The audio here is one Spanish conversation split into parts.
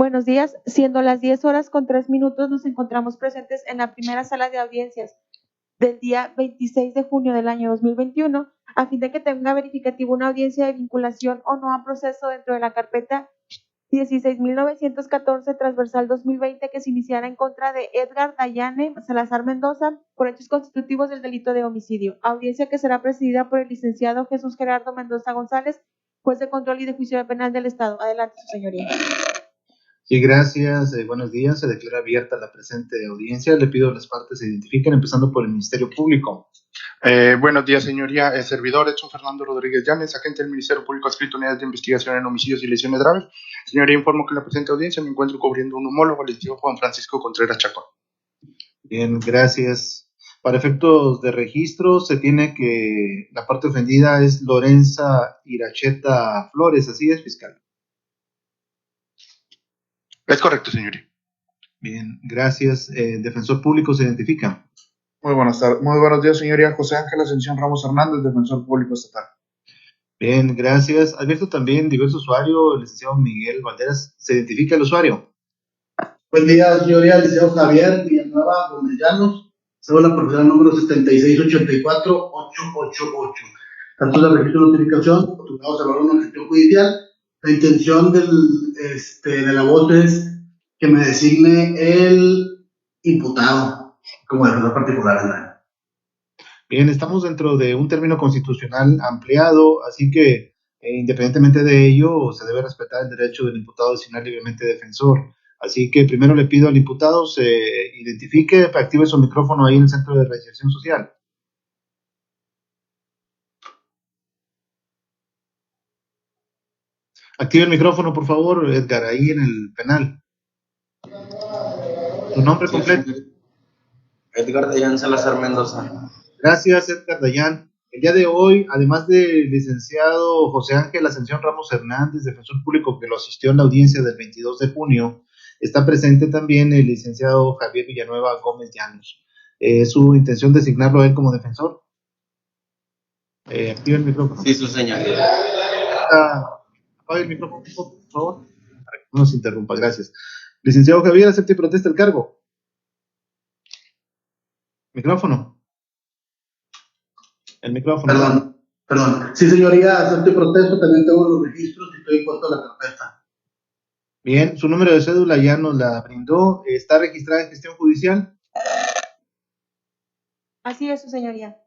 Buenos días. Siendo las 10:03, nos encontramos presentes en la primera sala de audiencias del día 26 de junio del año 2021, a fin de que tenga verificativo una audiencia de vinculación o no a proceso dentro de la carpeta 16.914 transversal 2020 que se iniciara en contra de Edgar Dayane Salazar Mendoza por hechos constitutivos del delito de homicidio. Audiencia que será presidida por el licenciado Jesús Gerardo Mendoza González, juez de control y de juicio penal del Estado. Adelante, su señoría. Sí, gracias. Buenos días. Se declara abierta la presente audiencia. Le pido a las partes se identifiquen, empezando por el Ministerio Público. Buenos días, señoría. El servidor Edson Fernando Rodríguez Llanes, agente del Ministerio Público adscrito a unidades de investigación en homicidios y lesiones graves. Señoría, informo que en la presente audiencia me encuentro cubriendo un homólogo, el licenciado Juan Francisco Contreras Chacón. Bien, gracias. Para efectos de registro, se tiene que la parte ofendida es Lorenza Iracheta Flores, ¿así es, fiscal? Es correcto, señoría. Bien, gracias. Defensor público se identifica. Muy buenos días, señoría. José Ángel Ascensión Ramos Hernández, defensor público estatal. Bien, gracias. Abierto también diverso usuario, el licenciado Miguel Valderas. ¿Se identifica el usuario? Buen día, señoría. Licenciado Javier Villanueva Gómez Llanos, cédula profesional número 7684888. Tanto de registro de notificación, otorgados a valor de una gestión judicial. La intención de la voz es que me designe el imputado como defensor particular, ¿verdad? Bien, estamos dentro de un término constitucional ampliado, así que independientemente de ello, se debe respetar el derecho del imputado a designar libremente defensor. Así que primero le pido al imputado se identifique, active su micrófono ahí en el Centro de Reinserción Social. Active el micrófono, por favor, Edgar, ahí en el penal. ¿Tu nombre completo? Edgar Dayan Salazar Mendoza. Gracias, Edgar Dayan. El día de hoy, además del licenciado José Ángel Ascensión Ramos Hernández, defensor público que lo asistió en la audiencia del 22 de junio, está presente también el licenciado Javier Villanueva Gómez Llanos. ¿Es su intención designarlo a él como defensor? Activa el micrófono. Sí, su señoría. Apague el micrófono, por favor, para que no nos interrumpa. Gracias. Licenciado Javier, acepte y protesta el cargo. Micrófono. El micrófono. Perdón. Sí, señoría, acepto y protesto. También tengo los registros y estoy puesto a la carpeta. Bien, su número de cédula ya nos la brindó. ¿Está registrada en gestión judicial? Así es, su señoría.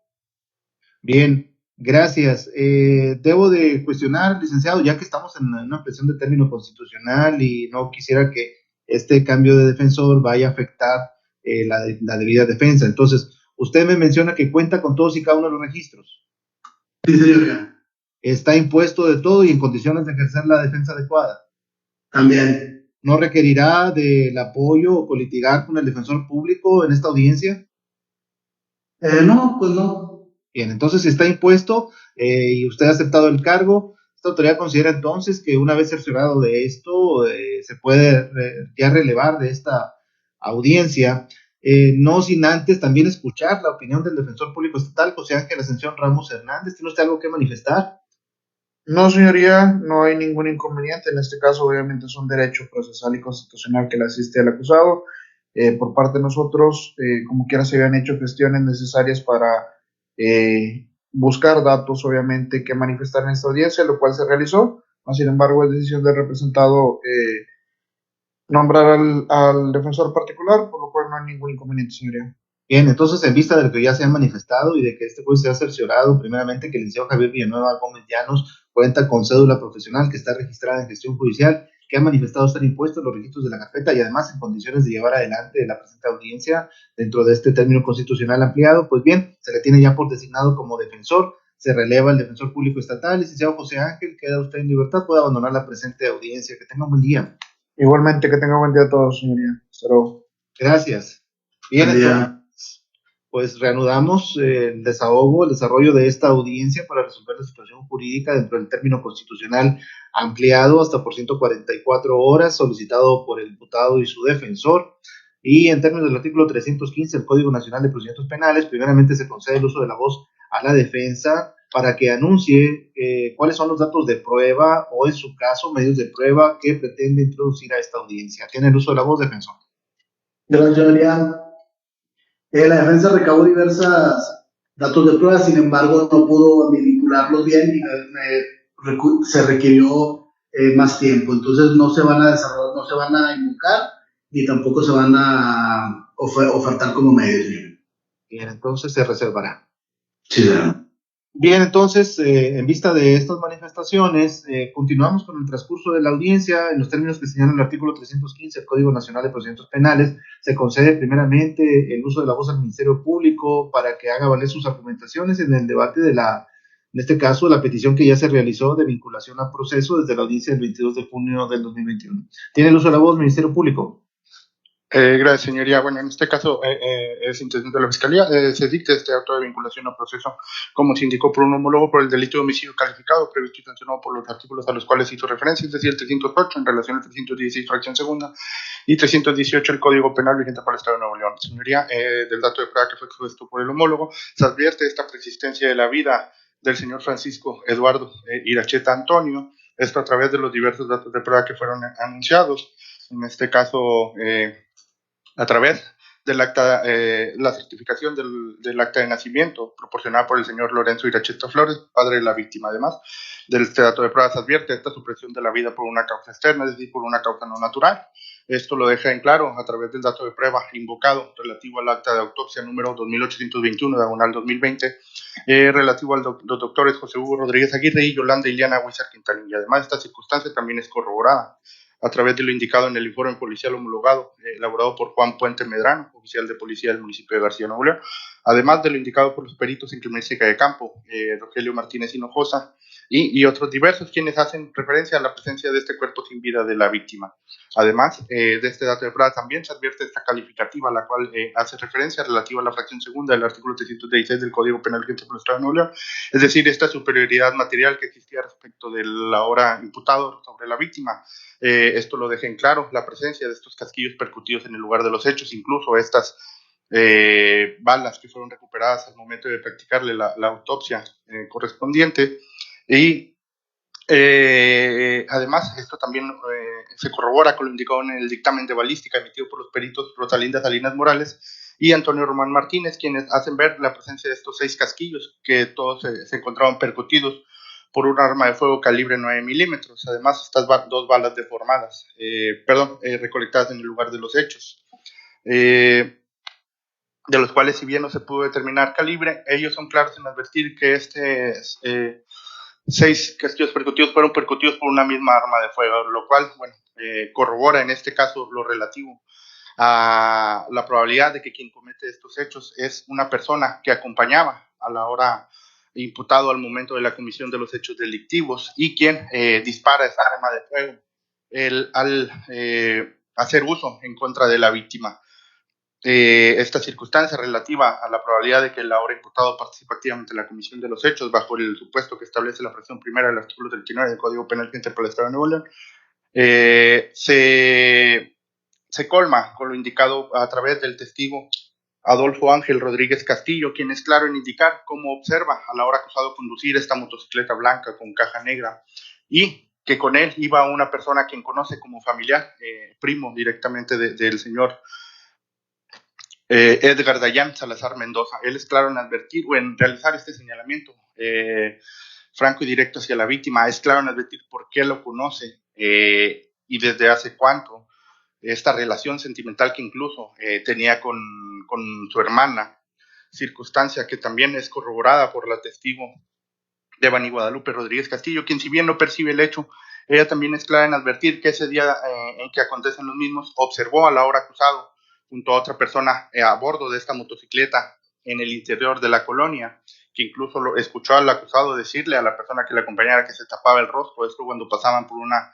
Bien, gracias. Debo de cuestionar, licenciado, ya que estamos en una presión de término constitucional y no quisiera que este cambio de defensor vaya a afectar la debida defensa. Entonces, usted me menciona que cuenta con todos y cada uno de los registros. Sí, señoría. ¿Está impuesto de todo y en condiciones de ejercer la defensa adecuada? También. ¿No requerirá del apoyo o colitigar con el defensor público en esta audiencia? No, pues no. Bien, entonces si está impuesto y usted ha aceptado el cargo, esta autoridad considera entonces que una vez cerciorado de esto, se puede ya relevar de esta audiencia, no sin antes también escuchar la opinión del defensor público estatal, José Ángel Ascensión Ramos Hernández. ¿Tiene usted algo que manifestar? No, señoría, no hay ningún inconveniente. En este caso, obviamente, es un derecho procesal y constitucional que le asiste al acusado. Por parte de nosotros, como quiera, se habían hecho gestiones necesarias para buscar datos, obviamente, que manifestar en esta audiencia, lo cual se realizó. Sin embargo, es decisión del representado nombrar al defensor particular, por lo cual no hay ningún inconveniente, señoría. Bien, entonces, en vista de lo que ya se ha manifestado y de que este juez se ha cerciorado, primeramente, que el licenciado Javier Villanueva Gómez Llanos cuenta con cédula profesional que está registrada en gestión judicial, que ha manifestado estar impuesto en los registros de la carpeta y además en condiciones de llevar adelante la presente audiencia dentro de este término constitucional ampliado, pues bien, se le tiene ya por designado como defensor, se releva el defensor público estatal, licenciado José Ángel, queda usted en libertad, puede abandonar la presente audiencia. Que tenga un buen día. Igualmente, que tenga un buen día a todos, señoría. Hasta luego. Gracias. Bien, entonces, pues reanudamos el desarrollo de esta audiencia para resolver la situación jurídica dentro del término constitucional ampliado hasta por 144 horas, solicitado por el imputado y su defensor. Y en términos del artículo 315 del Código Nacional de Procedimientos Penales, primeramente se concede el uso de la voz a la defensa para que anuncie cuáles son los datos de prueba o, en su caso, medios de prueba que pretende introducir a esta audiencia. Tiene el uso de la voz, defensor. Gracias, señoría. La defensa recabó diversas datos de prueba, sin embargo, no pudo vincularlos bien y se requirió más tiempo. Entonces, no se van a desarrollar, no se van a invocar ni tampoco se van a ofertar como medios. Bien, entonces se reservará. Sí, ¿verdad? Bien, entonces, en vista de estas manifestaciones, continuamos con el transcurso de la audiencia. En los términos que señala el artículo 315 del Código Nacional de Procedimientos Penales, se concede primeramente el uso de la voz al Ministerio Público para que haga valer sus argumentaciones en el debate en este caso, la petición que ya se realizó de vinculación a proceso desde la audiencia del 22 de junio del 2021. Tiene el uso de la voz, Ministerio Público. Gracias, señoría. Bueno, en este caso es intención de la Fiscalía. Se dicta este acto de vinculación a proceso, como se indicó por un homólogo, por el delito de homicidio calificado, previsto y sancionado por los artículos a los cuales hizo referencia, es decir, el 308 en relación al 316 fracción segunda y 318 el Código Penal vigente para el Estado de Nuevo León. Señoría, del dato de prueba que fue expuesto por el homólogo, se advierte esta persistencia de la vida del señor Francisco Eduardo Iracheta Antonio, esto a través de los diversos datos de prueba que fueron anunciados. En este caso, a través del acta, la certificación del acta de nacimiento proporcionada por el señor Lorenzo Iracheta Flores, padre de la víctima. Además, este dato de pruebas advierte esta supresión de la vida por una causa externa, es decir, por una causa no natural. Esto lo deja en claro a través del dato de prueba invocado relativo al acta de autopsia número 2821, diagonal 2020, relativo a los doctores José Hugo Rodríguez Aguirre y Yolanda Iliana Huizar Quintanilla. Además, esta circunstancia también es corroborada a través de lo indicado en el informe policial homologado elaborado por Juan Puente Medrano, oficial de policía del municipio de García Nuevo León, además de lo indicado por los peritos en criminalística de campo, Rogelio Martínez Hinojosa y otros diversos, quienes hacen referencia a la presencia de este cuerpo sin vida de la víctima. Además de este dato de prueba, también se advierte esta calificativa, la cual hace referencia relativa a la fracción segunda del artículo 316 del Código Penal vigente por el Estado de Nuevo León, es decir, esta superioridad material que existía respecto del ahora imputado sobre la víctima. Esto lo deja en claro la presencia de estos casquillos percutidos en el lugar de los hechos, incluso estas balas que fueron recuperadas al momento de practicarle la autopsia correspondiente. Y además, esto también se corrobora con lo indicado en el dictamen de balística emitido por los peritos Rosalinda Salinas Morales y Antonio Román Martínez, quienes hacen ver la presencia de estos 6 casquillos que todos se encontraban percutidos por un arma de fuego calibre 9 milímetros. Además, estas 2 balas deformadas, recolectadas en el lugar de los hechos, de los cuales, si bien no se pudo determinar calibre, ellos son claros en advertir que 6 casquillos percutidos fueron percutidos por una misma arma de fuego, lo cual, corrobora en este caso lo relativo a la probabilidad de que quien comete estos hechos es una persona que acompañaba a la hora imputado al momento de la comisión de los hechos delictivos y quien dispara esa arma de fuego al hacer uso en contra de la víctima. Esta circunstancia relativa a la probabilidad de que el ahora imputado participe activamente en la comisión de los hechos bajo el supuesto que establece la fracción primera del artículo 39 del Código Penal vigente para el Estado de Nuevo León, se colma con lo indicado a través del testigo Adolfo Ángel Rodríguez Castillo, quien es claro en indicar cómo observa a la hora acusado conducir esta motocicleta blanca con caja negra y que con él iba una persona a quien conoce como familiar, primo directamente del señor Edgar Dayan Salazar Mendoza. Él es claro en advertir o en realizar este señalamiento franco y directo hacia la víctima. Es claro en advertir por qué lo conoce y desde hace cuánto. Esta relación sentimental que incluso tenía con su hermana, circunstancia que también es corroborada por la testigo Devani Guadalupe Rodríguez Castillo, quien si bien no percibe el hecho, ella también es clara en advertir que ese día en que acontecen los mismos, observó al ahora acusado junto a otra persona a bordo de esta motocicleta en el interior de la colonia, que incluso lo escuchó al acusado decirle a la persona que le acompañara que se tapaba el rostro, esto cuando pasaban por una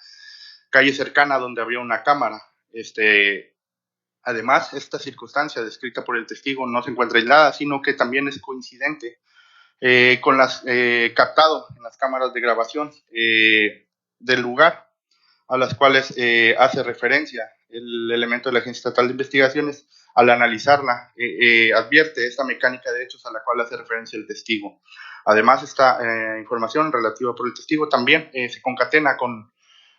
calle cercana donde había una cámara. Además, esta circunstancia descrita por el testigo no se encuentra aislada, sino que también es coincidente con las captado en las cámaras de grabación del lugar, a las cuales hace referencia el elemento de la Agencia Estatal de Investigaciones. Al analizarla, advierte esta mecánica de hechos a la cual hace referencia el testigo. Además, esta información relativa por el testigo también se concatena con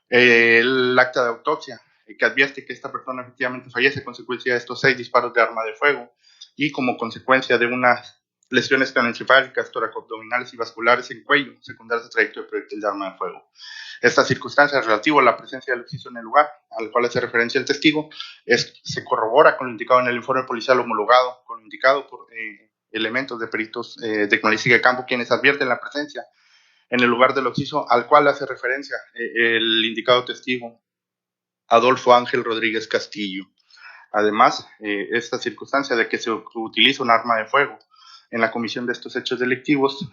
el acta de autopsia que advierte que esta persona efectivamente fallece a consecuencia de estos 6 disparos de arma de fuego y como consecuencia de unas lesiones craneoencefálicas, toracoabdominales y vasculares en cuello, secundarias de trayecto de proyectil de arma de fuego. Esta circunstancia relativa a la presencia del occiso en el lugar al cual hace referencia el testigo se corrobora con lo indicado en el informe policial homologado, con lo indicado por elementos de peritos de criminalística de campo, quienes advierten la presencia en el lugar del occiso al cual hace referencia el indicado testigo Adolfo Ángel Rodríguez Castillo. Además, esta circunstancia de que se utiliza un arma de fuego en la comisión de estos hechos delictivos,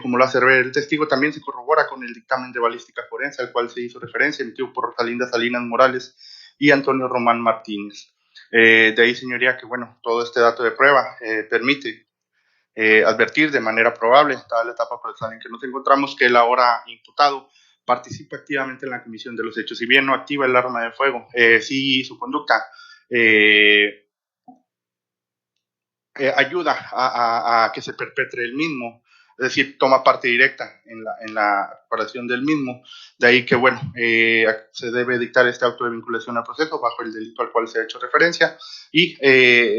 como lo hace ver el testigo, también se corrobora con el dictamen de balística forense al cual se hizo referencia, emitido por Rosalinda Salinas Morales y Antonio Román Martínez. De ahí, señoría, que bueno, todo este dato de prueba permite advertir de manera probable, dada la etapa procesal en que nos encontramos, que el ahora imputado participa activamente en la comisión de los hechos. Si bien no activa el arma de fuego, sí su conducta ayuda a que se perpetre el mismo, es decir, toma parte directa en la preparación del mismo. De ahí que, bueno, se debe dictar este auto de vinculación al proceso bajo el delito al cual se ha hecho referencia y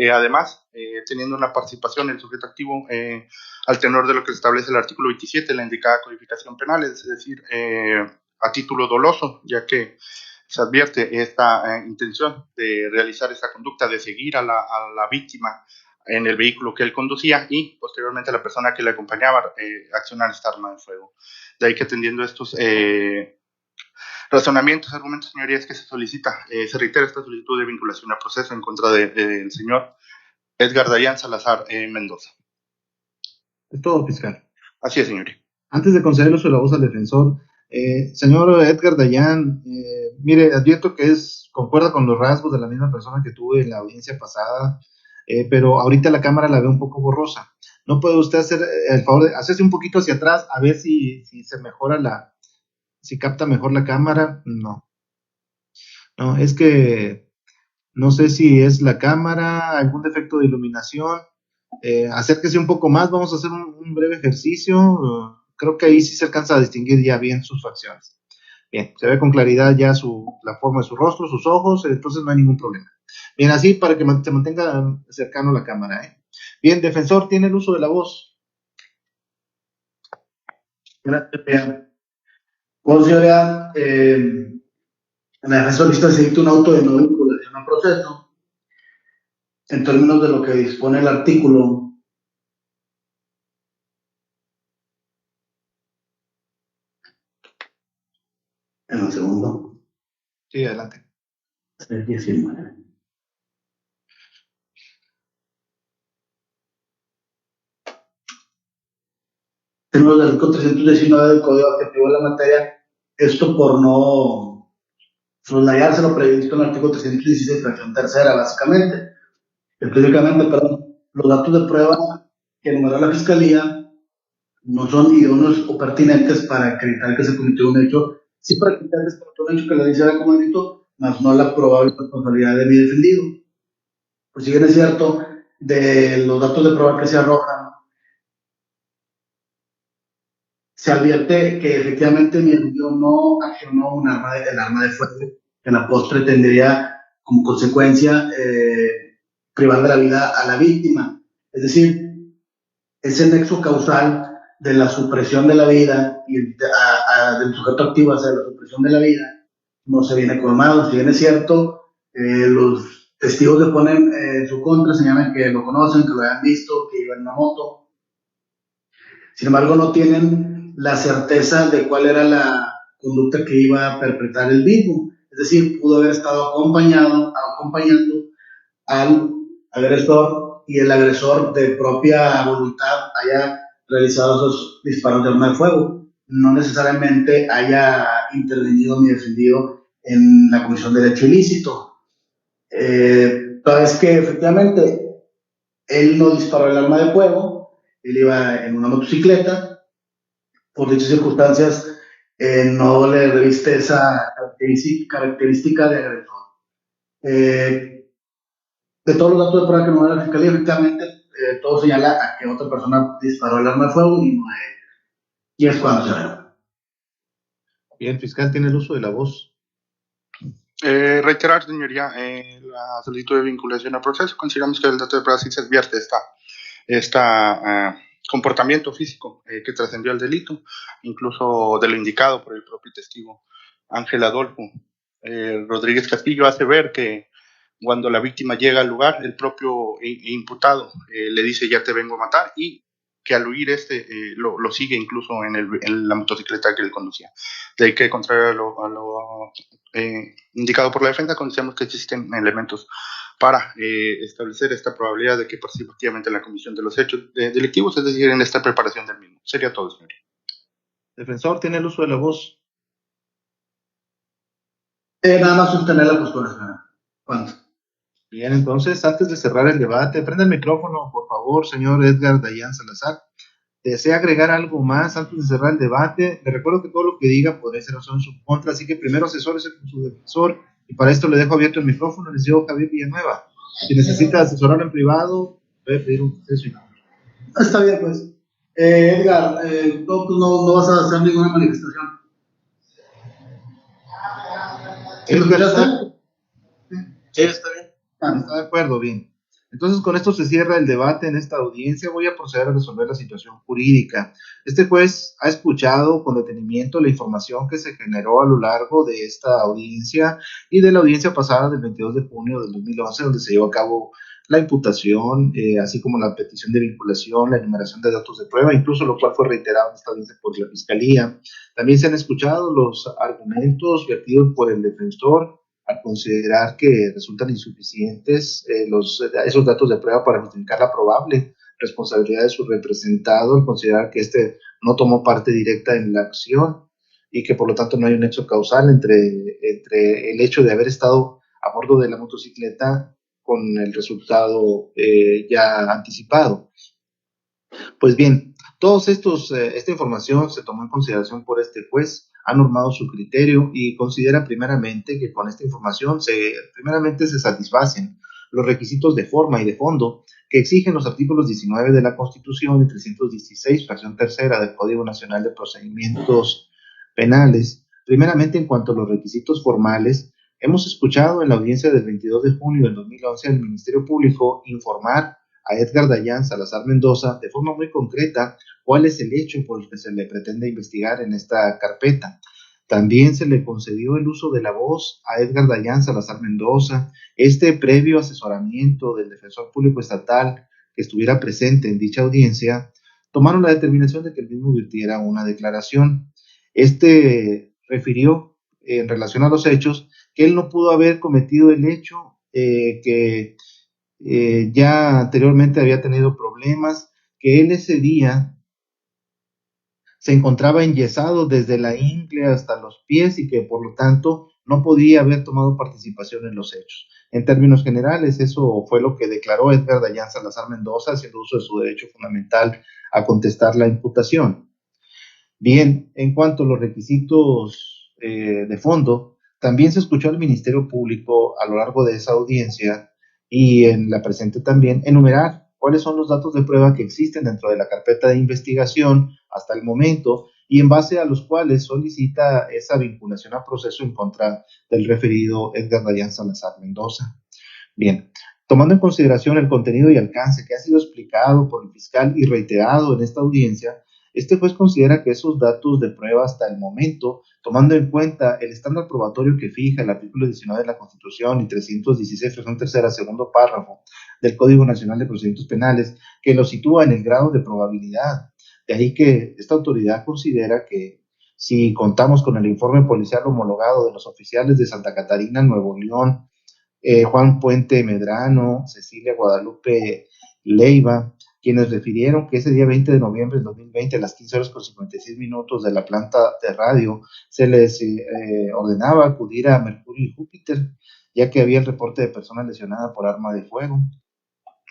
además teniendo una participación el sujeto activo al tenor de lo que establece el artículo 27 de la indicada codificación penal, es decir, a título doloso, ya que se advierte esta intención de realizar esta conducta, de seguir a la víctima en el vehículo que él conducía y posteriormente a la persona que le acompañaba accionar esta arma de fuego. De ahí que atendiendo estos razonamientos, argumentos, señorías, que se solicita, se reitera esta solicitud de vinculación a proceso en contra del señor Edgar Dayan Salazar Mendoza. Es todo, fiscal. Así es, señoría. Antes de conceder uso de la voz al defensor, señor Edgar Dayan, mire, advierto que concuerda con los rasgos de la misma persona que tuve en la audiencia pasada, pero ahorita la cámara la veo un poco borrosa. ¿No puede usted hacer el favor de hacerse un poquito hacia atrás a ver si se mejora si capta mejor la cámara? No, es que no sé si es la cámara, algún defecto de iluminación. Acérquese un poco más, vamos a hacer un breve ejercicio. Creo que ahí sí se alcanza a distinguir ya bien sus facciones. Bien, se ve con claridad ya la forma de su rostro, sus ojos, entonces no hay ningún problema. Bien, así para que se mantenga cercano la cámara. Bien, defensor, tiene el uso de la voz. Gracias, bien. Bueno, señoría, en la defensa solicita se dicta un auto de no vinculación a proceso en términos de lo que dispone el artículo. En un segundo. Sí, adelante. 19. Tenemos el artículo 319 del Código Adjetivo de la materia, esto por no soslayarse lo previsto en el artículo 316, fracción tercera, básicamente. Específicamente, perdón, los datos de prueba que enumera la Fiscalía no son idóneos o pertinentes para acreditar que se cometió un hecho, sí para acreditar que se cometió un hecho que la ley se había cometido, más no la probable responsabilidad de mi defendido. Pues si bien es cierto, de los datos de prueba que se arrojan, se advierte que efectivamente mi defendido no accionó el arma de fuego, que en la postre tendría como consecuencia privar de la vida a la víctima. Es decir, ese nexo causal de la supresión de la vida y del sujeto activo hacia la supresión de la vida no se viene colmado. Si bien es cierto, los testigos que ponen en su contra señalan que lo conocen, que lo hayan visto, que iba en una moto. Sin embargo, no tienen la certeza de cuál era la conducta que iba a perpetrar el mismo. Es decir, pudo haber estado acompañando al agresor y el agresor de propia voluntad haya realizado esos disparos de arma de fuego. No necesariamente haya intervenido ni defendido en la comisión del hecho ilícito. Toda vez que efectivamente él no disparó el arma de fuego, él iba en una motocicleta, por dichas circunstancias no le reviste esa característica de agresor. De todos los datos de prueba que nos da la Fiscalía, efectivamente, todo señala a que otra persona disparó el arma de fuego y no a él. Y es cuando se ve. Bien, fiscal, tiene el uso de la voz. Reiterar, señoría, la solicitud de vinculación al proceso. Consideramos que el dato de prueba sí se advierte comportamiento físico que trascendió al delito, incluso de lo indicado por el propio testigo Ángel Adolfo Rodríguez Castillo, hace ver que cuando la víctima llega al lugar, el propio imputado le dice ya te vengo a matar, y que al huir lo sigue incluso en la motocicleta que él conducía. De ahí que, contrario a lo indicado por la defensa, consideramos que existen elementos para establecer esta probabilidad de que participe activamente en la comisión de los hechos delictivos, es decir, en esta preparación del mismo. Sería todo, señoría. Defensor, tiene el uso de la voz. Nada más sostener la postura, señora. ¿Cuánto? Bien, entonces, antes de cerrar el debate, prenda el micrófono, por favor, señor Edgar Dayan Salazar. ¿Desea agregar algo más antes de cerrar el debate? Le recuerdo que todo lo que diga puede ser razón en su contra, así que primero asesórese con su defensor, y para esto le dejo abierto el micrófono, les digo Javier Villanueva. Si necesita asesorar en privado, puede pedir un proceso. Está bien, pues. Edgar, tú no vas a hacer ninguna manifestación. ¿Sí lo escuchaste? Sí, está bien. Está de acuerdo, bien. Entonces, con esto se cierra el debate en esta audiencia. Voy a proceder a resolver la situación jurídica. Este juez ha escuchado con detenimiento la información que se generó a lo largo de esta audiencia y de la audiencia pasada del 22 de junio del 2011, donde se llevó a cabo la imputación, así como la petición de vinculación, la enumeración de datos de prueba, incluso lo cual fue reiterado en esta audiencia por la Fiscalía. También se han escuchado los argumentos vertidos por el defensor al considerar que resultan insuficientes esos datos de prueba para justificar la probable responsabilidad de su representado, al considerar que éste no tomó parte directa en la acción y que por lo tanto no hay un nexo causal entre el hecho de haber estado a bordo de la motocicleta con el resultado ya anticipado. Pues bien, esta información se tomó en consideración por este juez, ha normado su criterio y considera primeramente que con esta información se satisfacen los requisitos de forma y de fondo que exigen los artículos 19 de la Constitución y 316, fracción tercera del Código Nacional de Procedimientos Penales. Primeramente, en cuanto a los requisitos formales, hemos escuchado en la audiencia del 22 de junio del 2011 al Ministerio Público informar a Edgar Dayan Salazar Mendoza de forma muy concreta cuál es el hecho por el que se le pretende investigar en esta carpeta. También se le concedió el uso de la voz a Edgar Dayan Salazar Mendoza, previo asesoramiento del defensor público estatal que estuviera presente en dicha audiencia, tomaron la determinación de que el mismo virtiera una declaración. Refirió en relación a los hechos que él no pudo haber cometido el hecho, que ya anteriormente había tenido problemas, que él ese día se encontraba enyesado desde la ingle hasta los pies y que por lo tanto no podía haber tomado participación en los hechos. En términos generales, eso fue lo que declaró Edgar Dayan Salazar Mendoza, haciendo uso de su derecho fundamental a contestar la imputación. Bien, en cuanto a los requisitos de fondo, también se escuchó al Ministerio Público a lo largo de esa audiencia y en la presente también enumerar cuáles son los datos de prueba que existen dentro de la carpeta de investigación hasta el momento y en base a los cuales solicita esa vinculación a proceso en contra del referido Edgar Dayan Salazar Mendoza. Bien, tomando en consideración el contenido y alcance que ha sido explicado por el fiscal y reiterado en esta audiencia, este juez considera que esos datos de prueba hasta el momento, tomando en cuenta el estándar probatorio que fija el artículo 19 de la Constitución y 316, fracción tercera, segundo párrafo del Código Nacional de Procedimientos Penales, que lo sitúa en el grado de probabilidad. De ahí que esta autoridad considera que si contamos con el informe policial homologado de los oficiales de Santa Catarina, Nuevo León, Juan Puente Medrano, Cecilia Guadalupe Leiva, quienes refirieron que ese día 20 de noviembre del 2020 a las 15 horas con 56 minutos de la planta de radio se les ordenaba acudir a Mercurio y Júpiter, ya que había el reporte de persona lesionada por arma de fuego.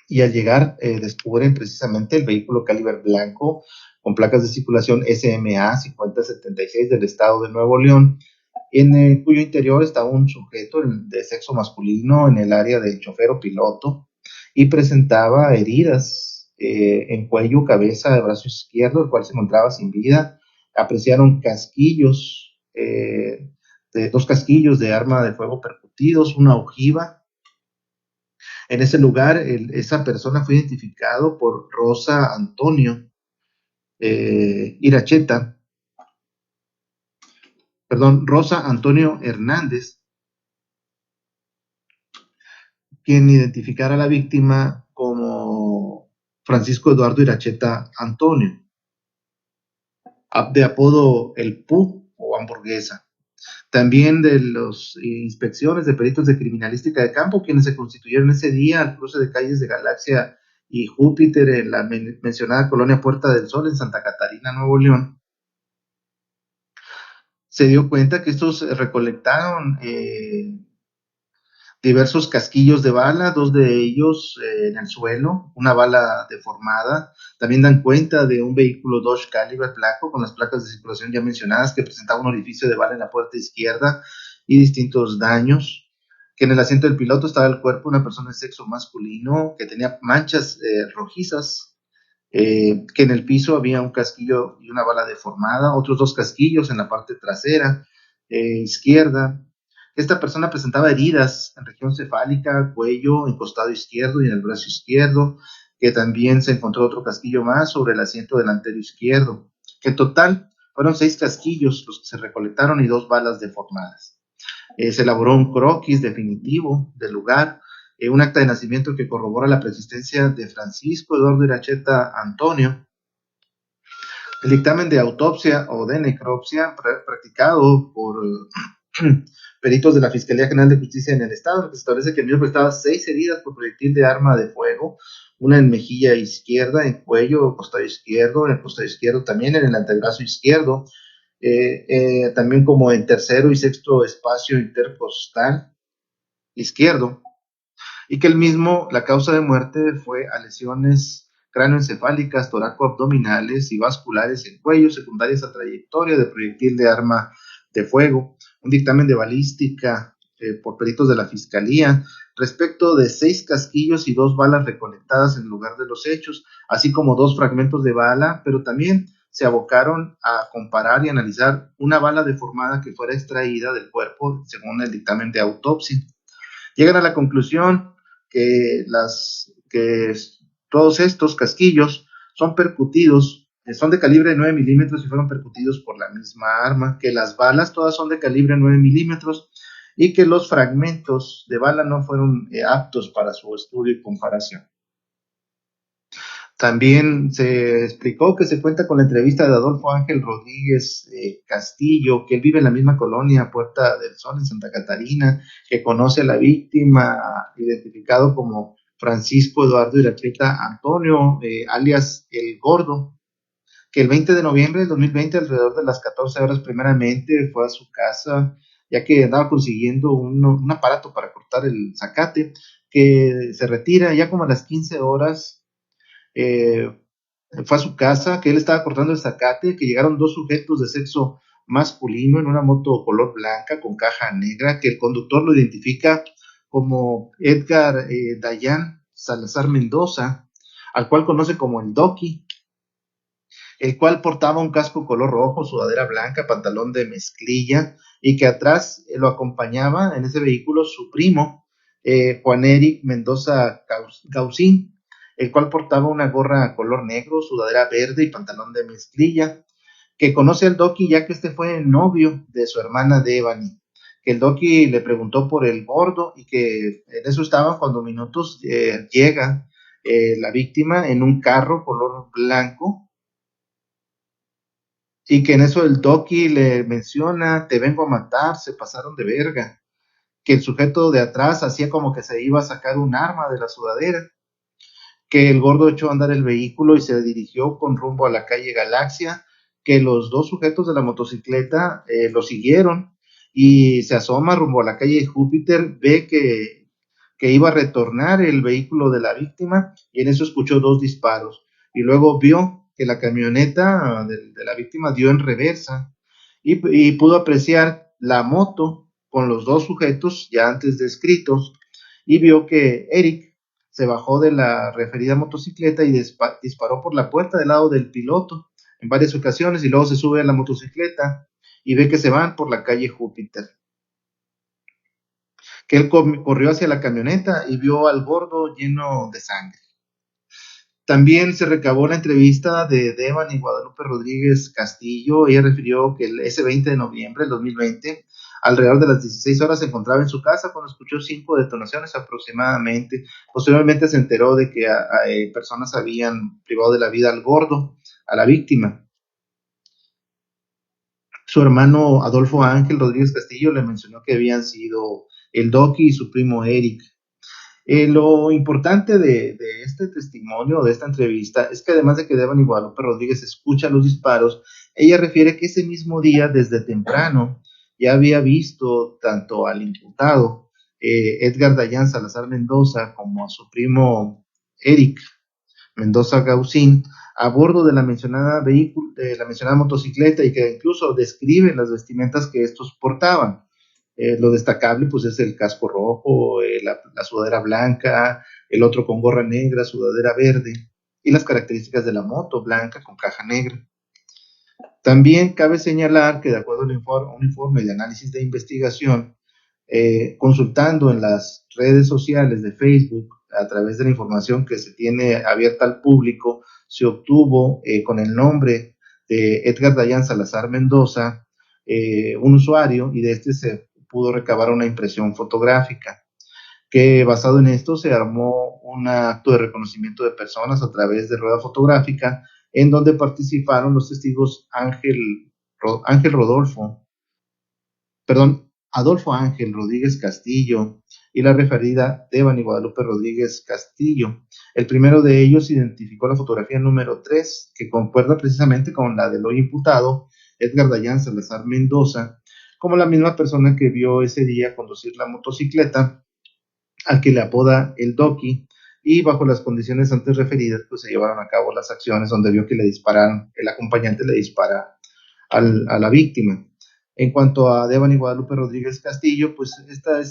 Y al llegar descubren precisamente el vehículo Caliber blanco con placas de circulación SMA 5076 del estado de Nuevo León, en cuyo interior estaba un sujeto de sexo masculino en el área del chofer o piloto y presentaba heridas en cuello, cabeza, brazo izquierdo, el cual se encontraba sin vida. Apreciaron casquillos, dos casquillos de arma de fuego percutidos, una ojiva. En ese lugar, esa persona fue identificado por Rosa Antonio Iracheta, Rosa Antonio Hernández, quien identificara a la víctima como Francisco Eduardo Iracheta Antonio, de apodo El Pu o Hamburguesa. También de las inspecciones de peritos de criminalística de campo, quienes se constituyeron ese día al cruce de calles de Galaxia y Júpiter en la mencionada colonia Puerta del Sol en Santa Catarina, Nuevo León, se dio cuenta que estos recolectaron diversos casquillos de bala, dos de ellos en el suelo, una bala deformada. También dan cuenta de un vehículo Dodge Caliber blanco con las placas de circulación ya mencionadas que presentaba un orificio de bala en la puerta izquierda y distintos daños. Que en el asiento del piloto estaba el cuerpo de una persona de sexo masculino que tenía manchas rojizas. Que en el piso había un casquillo y una bala deformada, otros dos casquillos en la parte trasera izquierda. Esta persona presentaba heridas en región cefálica, cuello, en costado izquierdo y en el brazo izquierdo, que también se encontró otro casquillo más sobre el asiento delantero izquierdo, que en total fueron 6 casquillos los que se recolectaron y 2 balas deformadas. Se elaboró un croquis definitivo del lugar, un acta de nacimiento que corrobora la persistencia de Francisco Eduardo Iracheta Antonio, el dictamen de autopsia o de necropsia practicado por peritos de la Fiscalía General de Justicia en el Estado, que establece que el mismo presentaba 6 heridas por proyectil de arma de fuego, una en mejilla izquierda, en cuello, costado izquierdo, en el costado izquierdo también, en el antebrazo izquierdo, también como en tercero y sexto espacio intercostal izquierdo, y que el mismo, la causa de muerte fue a lesiones cráneoencefálicas, toracoabdominales y vasculares en cuello, secundarias a trayectoria de proyectil de arma de fuego. Un dictamen de balística por peritos de la Fiscalía respecto de 6 casquillos y 2 balas recolectadas en el lugar de los hechos, así como 2 fragmentos de bala, pero también se abocaron a comparar y analizar una bala deformada que fuera extraída del cuerpo según el dictamen de autopsia. Llegan a la conclusión que todos estos casquillos son percutidos, son de calibre 9 milímetros y fueron percutidos por la misma arma, que las balas todas son de calibre 9 milímetros y que los fragmentos de bala no fueron aptos para su estudio y comparación. También se explicó que se cuenta con la entrevista de Adolfo Ángel Rodríguez Castillo, que él vive en la misma colonia Puerta del Sol en Santa Catarina, que conoce a la víctima, identificado como Francisco Eduardo Iracheta Antonio, alias El Gordo, que el 20 de noviembre del 2020, alrededor de las 14 horas primeramente, fue a su casa, ya que andaba consiguiendo un aparato para cortar el zacate, que se retira ya como a las 15 horas. Fue a su casa, que él estaba cortando el zacate, que llegaron 2 sujetos de sexo masculino en una moto color blanca con caja negra, que el conductor lo identifica como Edgar Dayan Salazar Mendoza, al cual conoce como el Doki, el cual portaba un casco color rojo, sudadera blanca, pantalón de mezclilla, y que atrás lo acompañaba en ese vehículo su primo, Juan Eric Mendoza Gaucín, el cual portaba una gorra color negro, sudadera verde y pantalón de mezclilla, que conoce al Doki ya que este fue el novio de su hermana Devani, que el Doki le preguntó por el gordo y que en eso estaban cuando minutos llega la víctima en un carro color blanco, y que en eso el Doki le menciona, te vengo a matar, se pasaron de verga, que el sujeto de atrás hacía como que se iba a sacar un arma de la sudadera, que el gordo echó a andar el vehículo y se dirigió con rumbo a la calle Galaxia, que los 2 sujetos de la motocicleta lo siguieron y se asoma rumbo a la calle Júpiter, ve que iba a retornar el vehículo de la víctima y en eso escuchó 2 disparos y luego vio que la camioneta de la víctima dio en reversa y pudo apreciar la moto con los 2 sujetos ya antes descritos y vio que Eric se bajó de la referida motocicleta y disparó por la puerta del lado del piloto en varias ocasiones, y luego se sube a la motocicleta y ve que se van por la calle Júpiter. Que él corrió hacia la camioneta y vio al gordo lleno de sangre. También se recabó la entrevista de Devani Guadalupe Rodríguez Castillo. Ella refirió que ese 20 de noviembre del 2020, alrededor de las 16 horas, se encontraba en su casa cuando escuchó 5 detonaciones aproximadamente. Posteriormente se enteró de que personas habían privado de la vida al gordo, a la víctima. Su hermano Adolfo Ángel Rodríguez Castillo le mencionó que habían sido el Doki y su primo Eric. Lo importante de este testimonio, de esta entrevista, es que además de que Devani Guadalupe Rodríguez escucha los disparos, ella refiere que ese mismo día, desde temprano, ya había visto tanto al imputado Edgar Dayan Salazar Mendoza como a su primo Eric Mendoza Gaucín a bordo de la mencionada motocicleta, y que incluso describe las vestimentas que estos portaban. Lo destacable pues es el casco rojo, la sudadera blanca, el otro con gorra negra, sudadera verde, y las características de la moto blanca con caja negra. También cabe señalar que, de acuerdo a un informe de análisis de investigación, consultando en las redes sociales de Facebook, a través de la información que se tiene abierta al público, se obtuvo con el nombre de Edgar Dayan Salazar Mendoza un usuario, y de este se pudo recabar una impresión fotográfica, que basado en esto se armó un acto de reconocimiento de personas a través de rueda fotográfica, en donde participaron los testigos Adolfo Ángel Rodríguez Castillo y la referida Devani Guadalupe Rodríguez Castillo. El primero de ellos identificó la fotografía número 3, que concuerda precisamente con la del hoy imputado Edgar Dayan Salazar Mendoza, como la misma persona que vio ese día conducir la motocicleta, al que le apoda el Doki, y bajo las condiciones antes referidas, pues se llevaron a cabo las acciones donde vio que le dispararon, el acompañante le dispara a la víctima. En cuanto a Devani Guadalupe Rodríguez Castillo, pues esta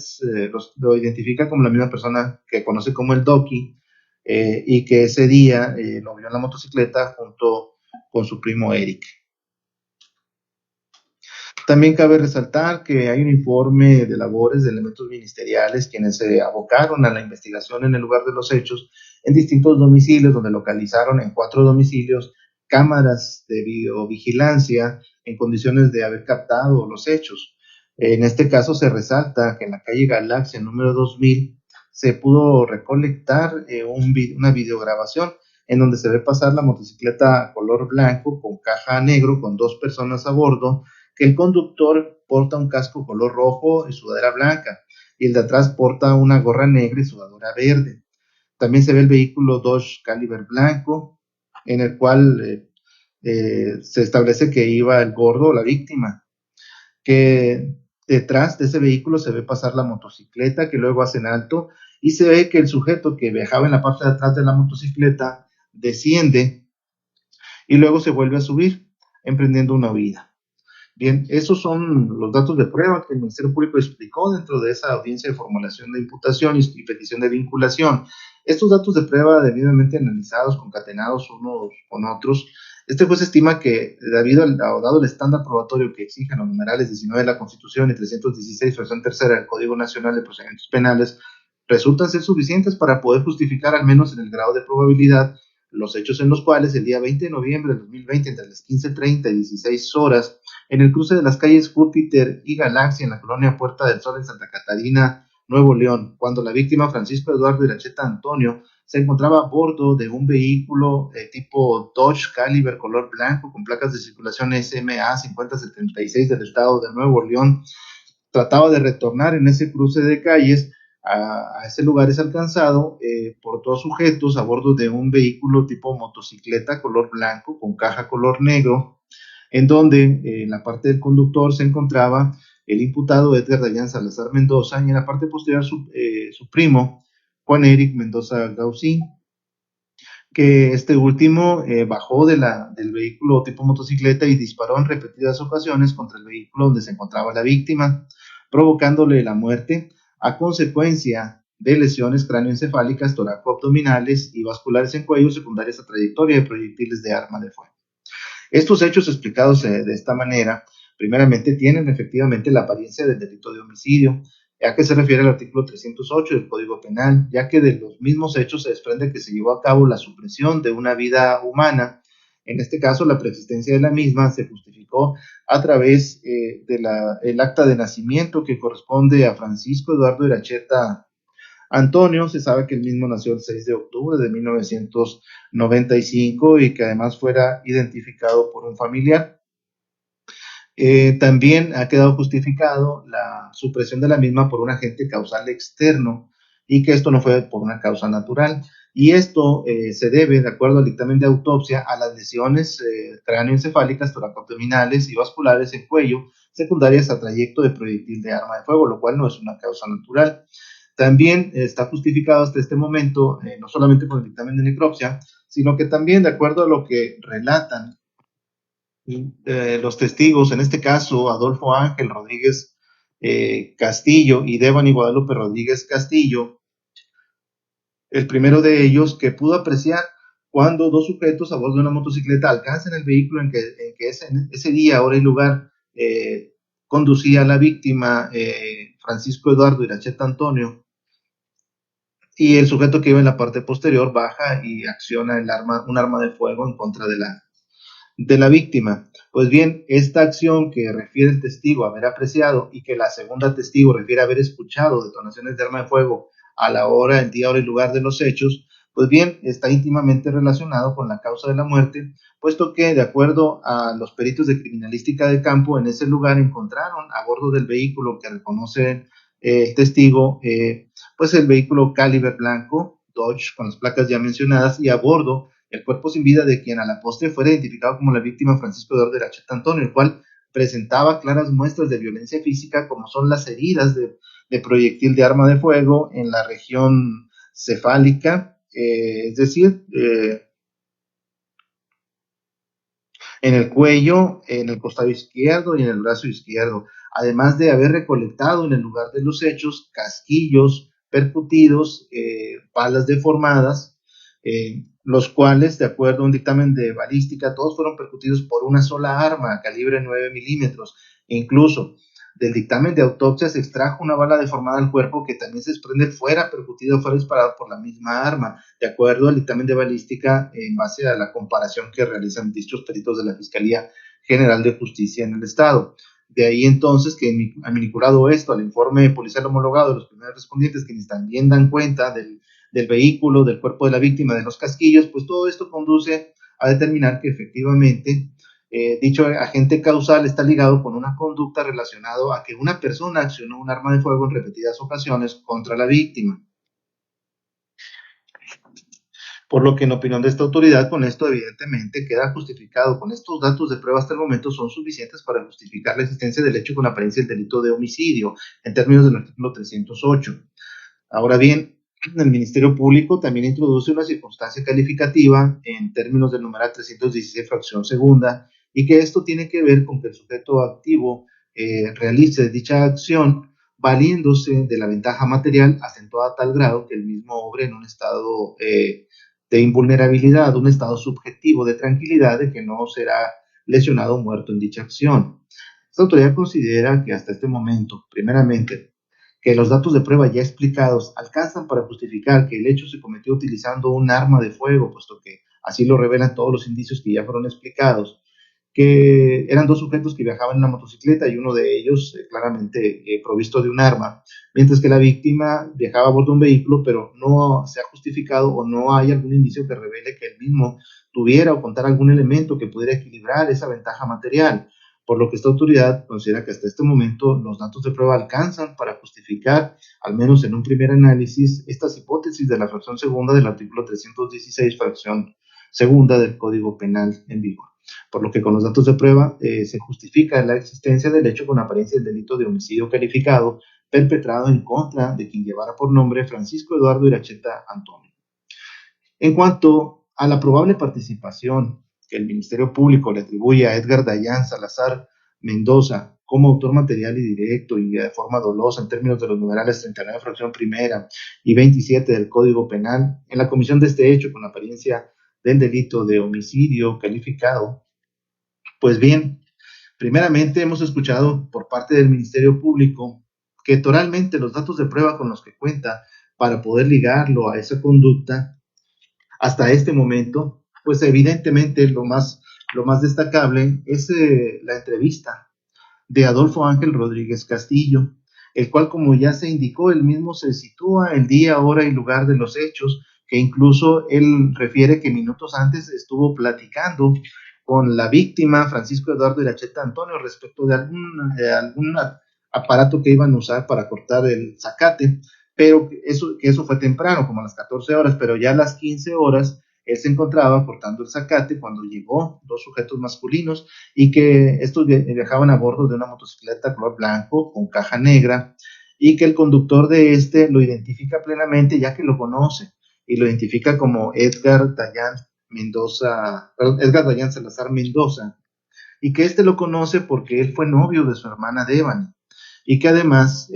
lo identifica como la misma persona que conoce como el Doki, y que ese día lo vio en la motocicleta junto con su primo Eric. También cabe resaltar que hay un informe de labores de elementos ministeriales quienes se abocaron a la investigación en el lugar de los hechos en distintos domicilios, donde localizaron en 4 domicilios cámaras de videovigilancia en condiciones de haber captado los hechos. En este caso se resalta que en la calle Galaxia número 2000 se pudo recolectar una videograbación en donde se ve pasar la motocicleta color blanco con caja negro con 2 personas a bordo, que el conductor porta un casco color rojo y sudadera blanca, y el de atrás porta una gorra negra y sudadera verde. También se ve el vehículo Dodge Caliber blanco, en el cual se establece que iba el gordo, la víctima, que detrás de ese vehículo se ve pasar la motocicleta, que luego hacen alto, y se ve que el sujeto que viajaba en la parte de atrás de la motocicleta desciende y luego se vuelve a subir, emprendiendo una huida. Bien, esos son los datos de prueba que el Ministerio Público explicó dentro de esa audiencia de formulación de imputación y petición de vinculación. Estos datos de prueba, debidamente analizados, concatenados unos con otros, este juez estima que, dado el estándar probatorio que exigen los numerales 19 de la Constitución y 316, fracción tercera del Código Nacional de Procedimientos Penales, resultan ser suficientes para poder justificar, al menos en el grado de probabilidad, los hechos en los cuales el día 20 de noviembre de 2020, entre las 15:30 y 16 horas, en el cruce de las calles Júpiter y Galaxia en la colonia Puerta del Sol en Santa Catarina, Nuevo León, cuando la víctima Francisco Eduardo Iracheta Antonio se encontraba a bordo de un vehículo tipo Dodge Caliber color blanco con placas de circulación SMA 5076 del estado de Nuevo León, trataba de retornar en ese cruce de calles. A ese lugar es alcanzado por 2 sujetos a bordo de un vehículo tipo motocicleta color blanco con caja color negro, en donde en la parte del conductor se encontraba el imputado Edgar Dayan Salazar Mendoza, y en la parte posterior su primo Juan Eric Mendoza Gaucín, que este último bajó del vehículo tipo motocicleta y disparó en repetidas ocasiones contra el vehículo donde se encontraba la víctima, provocándole la muerte a consecuencia de lesiones cráneoencefálicas, toracoabdominales y vasculares en cuello secundarias a trayectoria de proyectiles de arma de fuego. Estos hechos explicados de esta manera, primeramente, tienen efectivamente la apariencia del delito de homicidio, a que se refiere el artículo 308 del Código Penal, ya que de los mismos hechos se desprende que se llevó a cabo la supresión de una vida humana. En este caso, la preexistencia de la misma se justificó a través del acta de nacimiento que corresponde a Francisco Eduardo Iracheta Antonio. Se sabe que el mismo nació el 6 de octubre de 1995 y que además fuera identificado por un familiar. También ha quedado justificado la supresión de la misma por un agente causal externo y que esto no fue por una causa natural. Y esto se debe, de acuerdo al dictamen de autopsia, a las lesiones cráneoencefálicas, toracoabdominales y vasculares en cuello, secundarias a trayecto de proyectil de arma de fuego, lo cual no es una causa natural. También está justificado hasta este momento, no solamente por el dictamen de necropsia, sino que también, de acuerdo a lo que relatan los testigos, en este caso Adolfo Ángel Rodríguez Castillo y Devani Guadalupe Rodríguez Castillo, el primero de ellos, que pudo apreciar cuando dos sujetos a bordo de una motocicleta alcanzan el vehículo en que ese día, hora y lugar, conducía la víctima Francisco Eduardo Iracheta Antonio, y el sujeto que iba en la parte posterior baja y acciona un arma de fuego en contra de la víctima. Pues bien, esta acción que refiere el testigo haber apreciado y que la segunda testigo refiere haber escuchado detonaciones de arma de fuego a la hora, el día, hora y lugar de los hechos, pues bien, está íntimamente relacionado con la causa de la muerte, puesto que, de acuerdo a los peritos de criminalística de campo, en ese lugar encontraron a bordo del vehículo que reconoce el testigo, pues el vehículo Caliber blanco, Dodge, con las placas ya mencionadas, y a bordo el cuerpo sin vida de quien a la postre fuera identificado como la víctima Francisco Eduardo Iracheta Antonio, el cual presentaba claras muestras de violencia física, como son las heridas de proyectil de arma de fuego en la región cefálica, es decir, en el cuello, en el costado izquierdo y en el brazo izquierdo, además de haber recolectado en el lugar de los hechos casquillos percutidos, balas deformadas, los cuales, de acuerdo a un dictamen de balística, todos fueron percutidos por una sola arma, calibre 9 milímetros. Incluso del dictamen de autopsia se extrajo una bala deformada al cuerpo que también se desprende fuera percutida o fuera disparada por la misma arma, de acuerdo al dictamen de balística, en base a la comparación que realizan dichos peritos de la Fiscalía General de Justicia en el Estado. De ahí entonces que han vinculado esto al informe policial homologado de los primeros respondientes, quienes también dan cuenta del vehículo, del cuerpo de la víctima, de los casquillos, pues todo esto conduce a determinar que efectivamente dicho agente causal está ligado con una conducta relacionada a que una persona accionó un arma de fuego en repetidas ocasiones contra la víctima. Por lo que, en opinión de esta autoridad, con esto evidentemente queda justificado. Con estos datos de prueba hasta el momento son suficientes para justificar la existencia del hecho con apariencia del delito de homicidio, en términos del artículo 308. Ahora bien, el Ministerio Público también introduce una circunstancia calificativa en términos del numeral 316, fracción segunda, y que esto tiene que ver con que el sujeto activo realice dicha acción valiéndose de la ventaja material acentuada a tal grado que el mismo obre en un estado de invulnerabilidad, un estado subjetivo de tranquilidad de que no será lesionado o muerto en dicha acción. Esta autoridad considera que hasta este momento, primeramente, que los datos de prueba ya explicados alcanzan para justificar que el hecho se cometió utilizando un arma de fuego, puesto que así lo revelan todos los indicios que ya fueron explicados, que eran dos sujetos que viajaban en una motocicleta y uno de ellos claramente provisto de un arma, mientras que la víctima viajaba a bordo de un vehículo, pero no se ha justificado o no hay algún indicio que revele que el mismo tuviera o contara algún elemento que pudiera equilibrar esa ventaja material, por lo que esta autoridad considera que hasta este momento los datos de prueba alcanzan para justificar, al menos en un primer análisis, estas hipótesis de la fracción segunda del artículo 316, fracción segunda del Código Penal en vigor. Por lo que con los datos de prueba se justifica la existencia del hecho con apariencia del delito de homicidio calificado perpetrado en contra de quien llevara por nombre Francisco Eduardo Iracheta Antonio. En cuanto a la probable participación que el Ministerio Público le atribuye a Edgar Dayan Salazar Mendoza como autor material y directo y de forma dolosa en términos de los numerales 39 fracción primera y 27 del Código Penal en la comisión de este hecho con apariencia del delito de homicidio calificado. Pues bien, primeramente hemos escuchado por parte del Ministerio Público que toralmente los datos de prueba con los que cuenta para poder ligarlo a esa conducta hasta este momento, pues evidentemente lo más destacable es la entrevista de Adolfo Ángel Rodríguez Castillo, el cual, como ya se indicó, él mismo se sitúa el día, hora y lugar de los hechos, que incluso él refiere que minutos antes estuvo platicando con la víctima, Francisco Eduardo Iracheta Antonio, respecto de algún aparato que iban a usar para cortar el zacate, pero que eso fue temprano, como a las 14 horas, pero ya a las 15 horas él se encontraba cortando el zacate cuando llegó dos sujetos masculinos y que estos viajaban a bordo de una motocicleta color blanco con caja negra y que el conductor de este lo identifica plenamente ya que lo conoce y lo identifica como Edgar Dayan Salazar Mendoza y que este lo conoce porque él fue novio de su hermana Devani y que además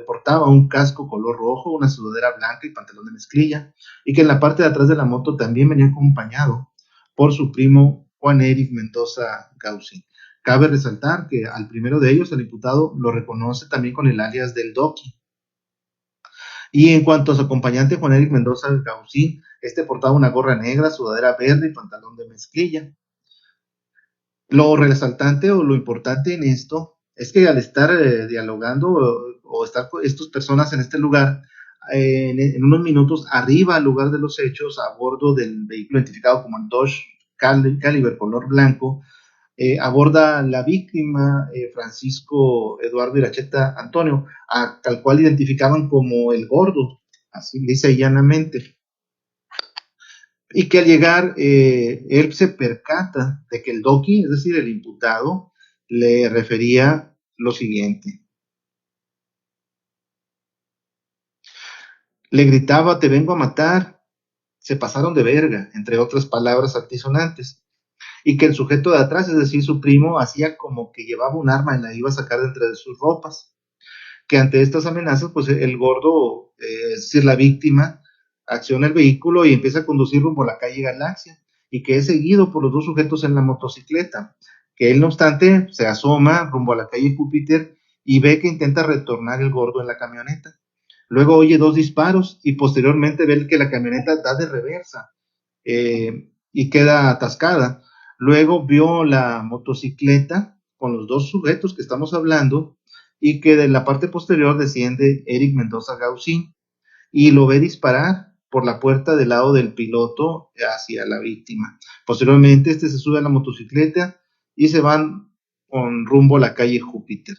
portaba un casco color rojo, una sudadera blanca y pantalón de mezclilla, y que en la parte de atrás de la moto también venía acompañado por su primo Juan Eric Mendoza Gaussin. Cabe resaltar que al primero de ellos, el imputado, lo reconoce también con el alias del Doki. Y en cuanto a su acompañante Juan Eric Mendoza Gaussin, este portaba una gorra negra, sudadera verde y pantalón de mezclilla. Lo resaltante o lo importante en esto es que al estar dialogando o estar con estas personas en este lugar, en unos minutos arriba al lugar de los hechos, a bordo del vehículo identificado como el Dodge Caliber color blanco, aborda la víctima, Francisco Eduardo Iracheta Antonio, al cual identificaban como el gordo, así dice llanamente. Y que al llegar, él se percata de que el Doki, es decir, el imputado, le refería lo siguiente. Le gritaba, te vengo a matar, se pasaron de verga, entre otras palabras altisonantes. Y que el sujeto de atrás, es decir, su primo, hacía como que llevaba un arma y la iba a sacar de entre sus ropas. Que ante estas amenazas, pues el gordo, es decir, la víctima, acciona el vehículo y empieza a conducir rumbo a la calle Galaxia y que es seguido por los dos sujetos en la motocicleta, que él no obstante se asoma rumbo a la calle Júpiter y ve que intenta retornar el gordo en la camioneta. Luego oye dos disparos y posteriormente ve que la camioneta da de reversa y queda atascada. Luego vio la motocicleta con los dos sujetos que estamos hablando y que de la parte posterior desciende Eric Mendoza Gaussin y lo ve disparar por la puerta del lado del piloto hacia la víctima. Posteriormente este se sube a la motocicleta y se van con rumbo a la calle Júpiter.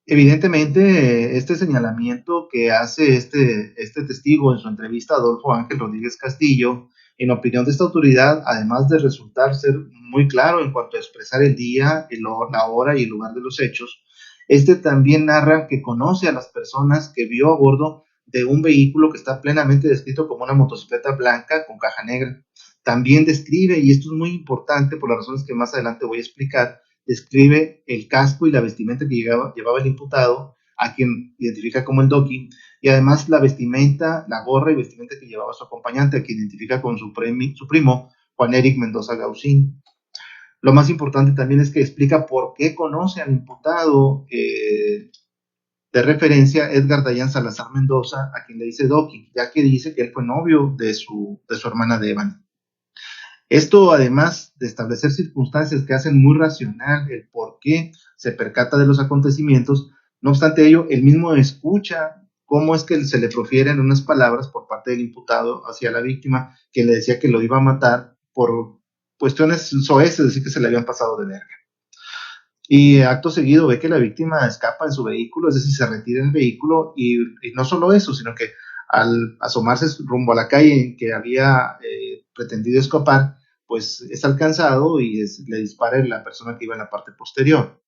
Evidentemente, este señalamiento que hace este testigo en su entrevista a Adolfo Ángel Rodríguez Castillo, en opinión de esta autoridad, además de resultar ser muy claro en cuanto a expresar el día, la hora y el lugar de los hechos, este también narra que conoce a las personas que vio a bordo de un vehículo que está plenamente descrito como una motocicleta blanca con caja negra. También describe, y esto es muy importante por las razones que más adelante voy a explicar, describe el casco y la vestimenta que llevaba el imputado, a quien identifica como el Doki, y además la vestimenta, la gorra y vestimenta que llevaba su acompañante, a quien identifica con su primo, Juan Eric Mendoza Gaussin. Lo más importante también es que explica por qué conoce al imputado de referencia, Edgar Dayan Salazar Mendoza, a quien le dice Doki, ya que dice que él fue novio de su hermana Devani. Esto, además de establecer circunstancias que hacen muy racional el por qué se percata de los acontecimientos, no obstante ello, él mismo escucha cómo es que se le profieren unas palabras por parte del imputado hacia la víctima, que le decía que lo iba a matar por cuestiones soeces, es decir, que se le habían pasado de verga. Y acto seguido ve que la víctima escapa en su vehículo, es decir, se retira el vehículo y no solo eso, sino que al asomarse rumbo a la calle en que había pretendido escapar, pues es alcanzado y le dispara a la persona que iba en la parte posterior.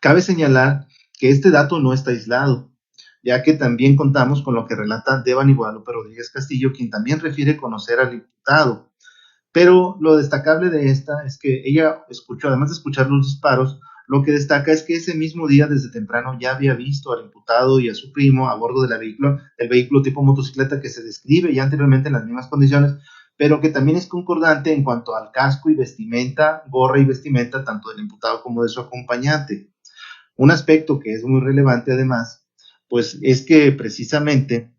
Cabe señalar que este dato no está aislado, ya que también contamos con lo que relata Devani Guadalupe Rodríguez Castillo, quien también refiere conocer al imputado. Pero lo destacable de esta es que ella escuchó, además de escuchar los disparos, lo que destaca es que ese mismo día, desde temprano, ya había visto al imputado y a su primo a bordo del vehículo tipo motocicleta que se describe ya anteriormente en las mismas condiciones, pero que también es concordante en cuanto al casco y vestimenta, gorra y vestimenta, tanto del imputado como de su acompañante. Un aspecto que es muy relevante además, pues es que precisamente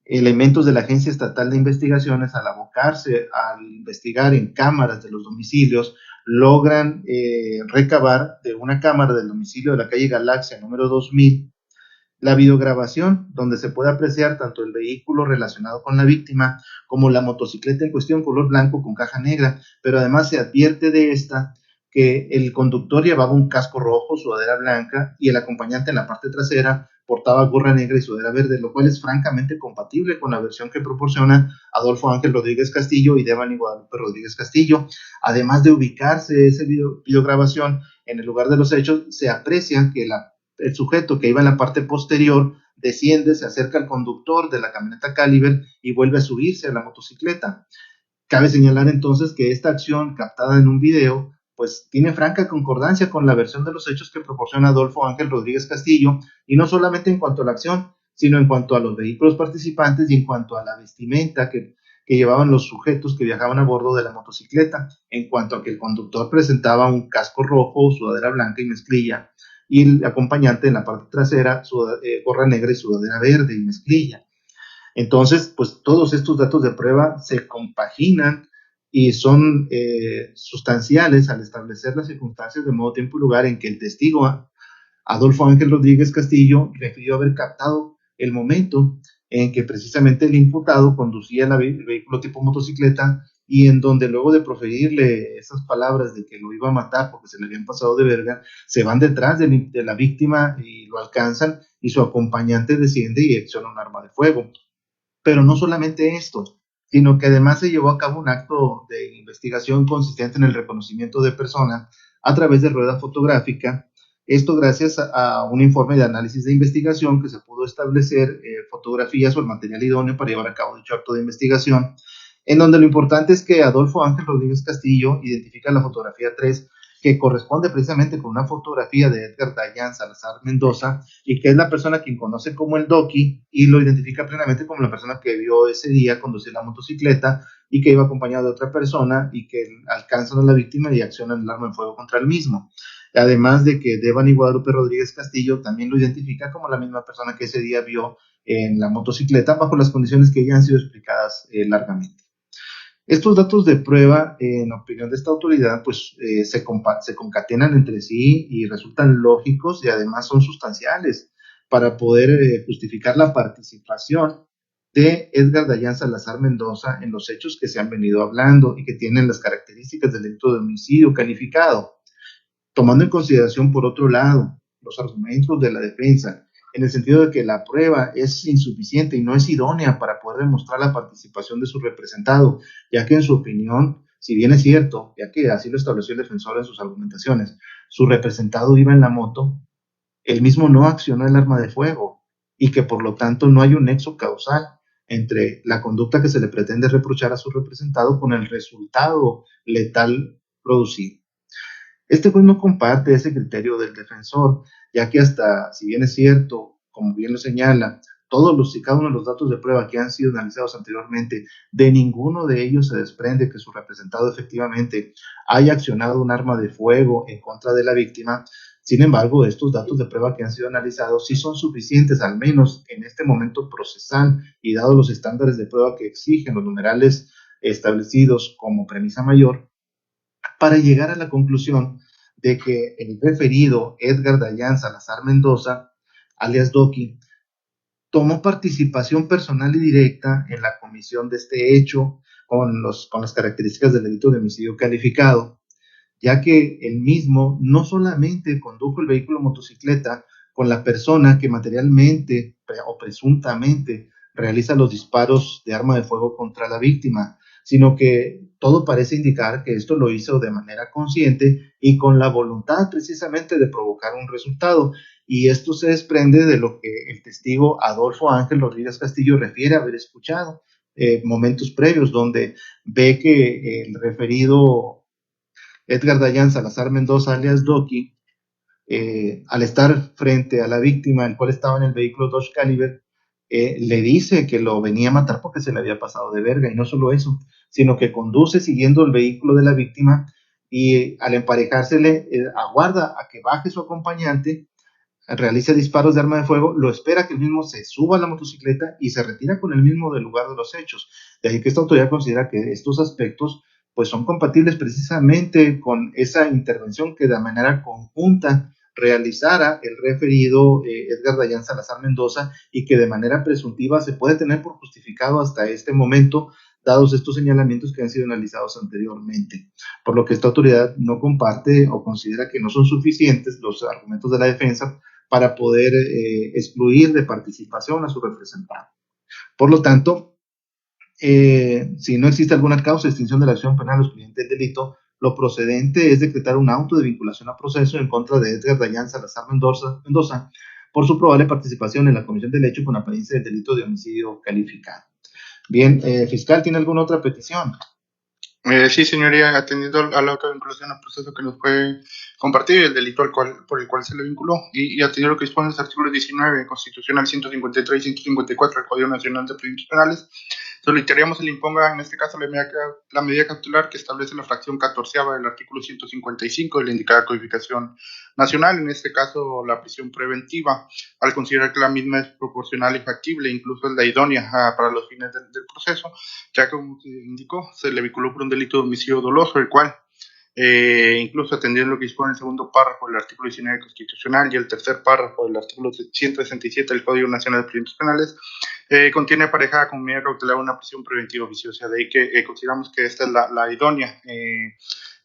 elementos de la Agencia Estatal de Investigaciones, al abocarse al investigar en cámaras de los domicilios, logran recabar de una cámara del domicilio de la calle Galaxia número 2000 la videograbación, donde se puede apreciar tanto el vehículo relacionado con la víctima como la motocicleta en cuestión color blanco con caja negra, pero además se advierte de esta que el conductor llevaba un casco rojo, sudadera blanca, y el acompañante en la parte trasera portaba gorra negra y sudadera verde, lo cual es francamente compatible con la versión que proporciona Adolfo Ángel Rodríguez Castillo y Devani Guadalupe Rodríguez Castillo. Además de ubicarse esa videograbación en el lugar de los hechos, se aprecia que el sujeto que iba en la parte posterior desciende, se acerca al conductor de la camioneta Caliber y vuelve a subirse a la motocicleta. Cabe señalar entonces que esta acción captada en un video pues tiene franca concordancia con la versión de los hechos que proporciona Adolfo Ángel Rodríguez Castillo, y no solamente en cuanto a la acción, sino en cuanto a los vehículos participantes y en cuanto a la vestimenta que llevaban los sujetos que viajaban a bordo de la motocicleta, en cuanto a que el conductor presentaba un casco rojo, sudadera blanca y mezclilla, y el acompañante en la parte trasera, gorra negra y sudadera verde y mezclilla. Entonces, pues todos estos datos de prueba se compaginan y son sustanciales al establecer las circunstancias de modo, tiempo y lugar en que el testigo Adolfo Ángel Rodríguez Castillo refirió haber captado el momento en que precisamente el imputado conducía el vehículo tipo motocicleta, y en donde luego de proferirle esas palabras de que lo iba a matar porque se le habían pasado de verga, se van detrás de la víctima y lo alcanzan, y su acompañante desciende y acciona un arma de fuego. Pero no solamente esto, sino que además se llevó a cabo un acto de investigación consistente en el reconocimiento de persona a través de rueda fotográfica. Esto gracias a un informe de análisis de investigación que se pudo establecer fotografías o el material idóneo para llevar a cabo dicho acto de investigación, en donde lo importante es que Adolfo Ángel Rodríguez Castillo identifica la fotografía 3, que corresponde precisamente con una fotografía de Edgar Dayan Salazar Mendoza, y que es la persona quien conoce como el Doki, y lo identifica plenamente como la persona que vio ese día conducir la motocicleta y que iba acompañado de otra persona, y que alcanzan a la víctima y accionan el arma de fuego contra el mismo. Además de que Devani Guadalupe Rodríguez Castillo también lo identifica como la misma persona que ese día vio en la motocicleta, bajo las condiciones que ya han sido explicadas largamente. Estos datos de prueba, en opinión de esta autoridad, pues se concatenan entre sí y resultan lógicos, y además son sustanciales para poder justificar la participación de Edgar Dayan Salazar Mendoza en los hechos que se han venido hablando y que tienen las características del delito de homicidio calificado. Tomando en consideración, por otro lado, los argumentos de la defensa, en el sentido de que la prueba es insuficiente y no es idónea para poder demostrar la participación de su representado, ya que en su opinión, si bien es cierto, ya que así lo estableció el defensor en sus argumentaciones, su representado iba en la moto, él mismo no accionó el arma de fuego, y que por lo tanto no hay un nexo causal entre la conducta que se le pretende reprochar a su representado con el resultado letal producido. Este juez no comparte ese criterio del defensor, ya que hasta, si bien es cierto, como bien lo señala, todos los y cada uno de los datos de prueba que han sido analizados anteriormente, de ninguno de ellos se desprende que su representado efectivamente haya accionado un arma de fuego en contra de la víctima. Sin embargo, estos datos de prueba que han sido analizados sí son suficientes, al menos en este momento procesal, y dado los estándares de prueba que exigen los numerales establecidos como premisa mayor, para llegar a la conclusión de que el referido Edgar Dayan Salazar Mendoza, alias Doki, tomó participación personal y directa en la comisión de este hecho con las características del delito de homicidio calificado, ya que él mismo no solamente condujo el vehículo motocicleta con la persona que materialmente o presuntamente realiza los disparos de arma de fuego contra la víctima, sino que todo parece indicar que esto lo hizo de manera consciente y con la voluntad precisamente de provocar un resultado. Y esto se desprende de lo que el testigo Adolfo Ángel Rodríguez Castillo refiere haber escuchado, momentos previos, donde ve que el referido Edgar Dayan Salazar Mendoza, alias Doki, al estar frente a la víctima, el cual estaba en el vehículo Dodge Caliber, le dice que lo venía a matar porque se le había pasado de verga, y no solo eso, sino que conduce siguiendo el vehículo de la víctima y al emparejársele, aguarda a que baje su acompañante, realiza disparos de arma de fuego, lo espera que el mismo se suba a la motocicleta y se retira con el mismo del lugar de los hechos. De ahí que esta autoridad considera que estos aspectos pues son compatibles precisamente con esa intervención que de manera conjunta realizara el referido Edgar Dayan Salazar Mendoza, y que de manera presuntiva se puede tener por justificado hasta este momento, dados estos señalamientos que han sido analizados anteriormente. Por lo que esta autoridad no comparte o considera que no son suficientes los argumentos de la defensa para poder excluir de participación a su representante. Por lo tanto, si no existe alguna causa de extinción de la acción penal o expediente del delito, lo procedente es decretar un auto de vinculación a proceso en contra de Edgar Dayan Salazar Mendoza por su probable participación en la comisión del hecho con apariencia del delito de homicidio calificado. Bien, fiscal, ¿tiene alguna otra petición? Sí, señoría, atendiendo a la auto de vinculación al proceso que nos fue compartido, el delito por el cual se le vinculó, y atendiendo lo que disponen los artículos 19, constitucional 153 y 154 del Código Nacional de Procedimientos Penales, solicitaríamos se le imponga, en este caso, la medida cautelar que establece la fracción 14ª del artículo 155 de la indicada codificación nacional, en este caso la prisión preventiva, al considerar que la misma es proporcional y factible, incluso es la idónea para los fines del proceso, ya que, como se indicó, se le vinculó por un delito de homicidio doloso, el cual, incluso atendiendo lo que dispone el segundo párrafo del artículo 19 constitucional y el tercer párrafo del artículo 167 del Código Nacional de Procedimientos Penales, contiene aparejada con medida cautelar una prisión preventiva oficiosa. De ahí que consideramos que esta es la idónea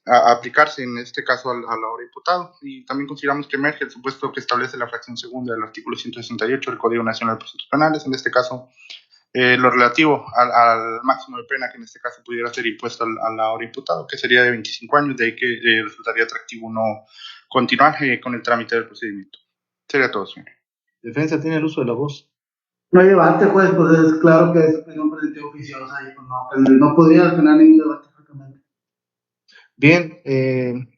a aplicarse en este caso al ahora imputado, y también consideramos que emerge el supuesto que establece la fracción segunda del artículo 168 del Código Nacional de Procedimientos Penales, en este caso lo relativo al máximo de pena que en este caso pudiera ser impuesto al ahora imputado, que sería de 25 años, de ahí que resultaría atractivo no continuar con el trámite del procedimiento. Sería todo, señor. Defensa, tiene el uso de la voz. No hay debate, juez, pues es claro que es prisión preventiva oficiosa y pues no podría tener ningún debate, francamente. Bien,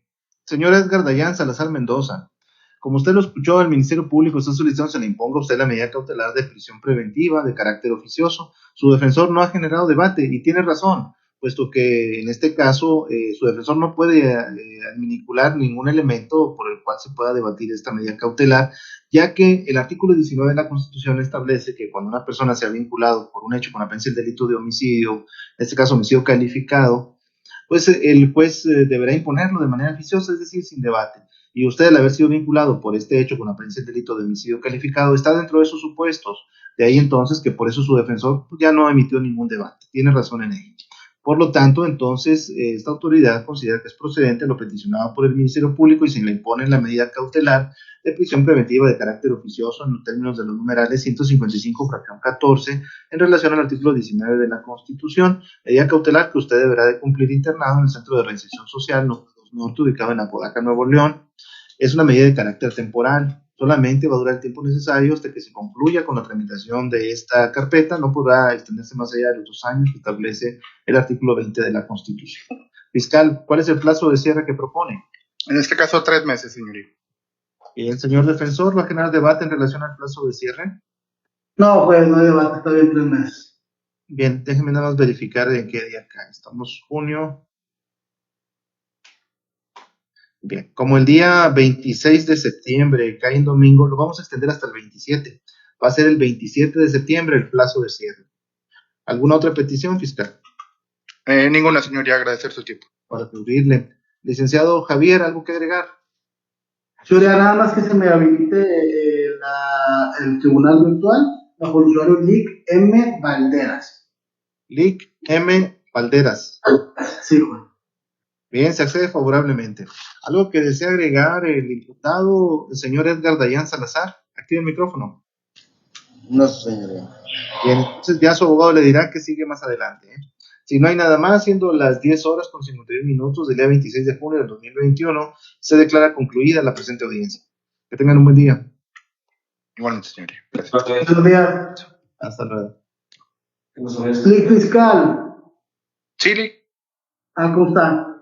señor Edgar Dayan Salazar Mendoza, como usted lo escuchó, el Ministerio Público está solicitando se le imponga a usted la medida cautelar de prisión preventiva de carácter oficioso. Su defensor no ha generado debate y tiene razón, puesto que en este caso su defensor no puede adminicular ningún elemento por el cual se pueda debatir esta medida cautelar, ya que el artículo 19 de la Constitución establece que cuando una persona se ha vinculado por un hecho con apariencia del delito de homicidio, en este caso homicidio calificado, pues el juez deberá imponerlo de manera oficiosa, es decir, sin debate. Y usted, al haber sido vinculado por este hecho con apariencia del delito de homicidio calificado, está dentro de esos supuestos. De ahí entonces que por eso su defensor ya no emitió ningún debate. Tiene razón en ello. Por lo tanto, entonces, esta autoridad considera que es procedente lo peticionado por el Ministerio Público y se le impone la medida cautelar de prisión preventiva de carácter oficioso en los términos de los numerales 155, fracción 14, en relación al artículo 19 de la Constitución. Medida cautelar que usted deberá de cumplir internado en el Centro de Reinserción Social número 2 Norte, ubicado en Apodaca, Nuevo León. Es una medida de carácter temporal. Solamente va a durar el tiempo necesario hasta que se concluya con la tramitación de esta carpeta. No podrá extenderse más allá de los 2 años que establece el artículo 20 de la Constitución. Fiscal, ¿cuál es el plazo de cierre que propone? En este caso, 3 meses, señoría. ¿Y el señor defensor va a generar debate en relación al plazo de cierre? No, pues no hay debate, está bien 3 meses. Bien, déjenme nada más verificar en qué día cae. Estamos junio. Bien, como el día 26 de septiembre cae en domingo, lo vamos a extender hasta el 27. Va a ser el 27 de septiembre el plazo de cierre. ¿Alguna otra petición, fiscal? Ninguna, señoría. Agradecer su tiempo. Para cubrirle. Licenciado Javier, ¿algo que agregar? Señoría, nada más que se me habilite el tribunal virtual bajo el usuario Lic M. Valderas. Lic M. Valderas. Sí, juez. Bien, se accede favorablemente. ¿Algo que desea agregar el imputado, el señor Edgar Dayan Salazar? Active el micrófono. No, señoría. Bien, entonces ya su abogado le dirá que sigue más adelante. Si no hay nada más, siendo las 10 horas con 51 minutos del día 26 de junio del 2021, se declara concluida la presente audiencia. Que tengan un buen día. Igualmente, señoría. Gracias. Buenos días. Hasta luego. Lic fiscal. Sí, Lic. ¿Cómo está?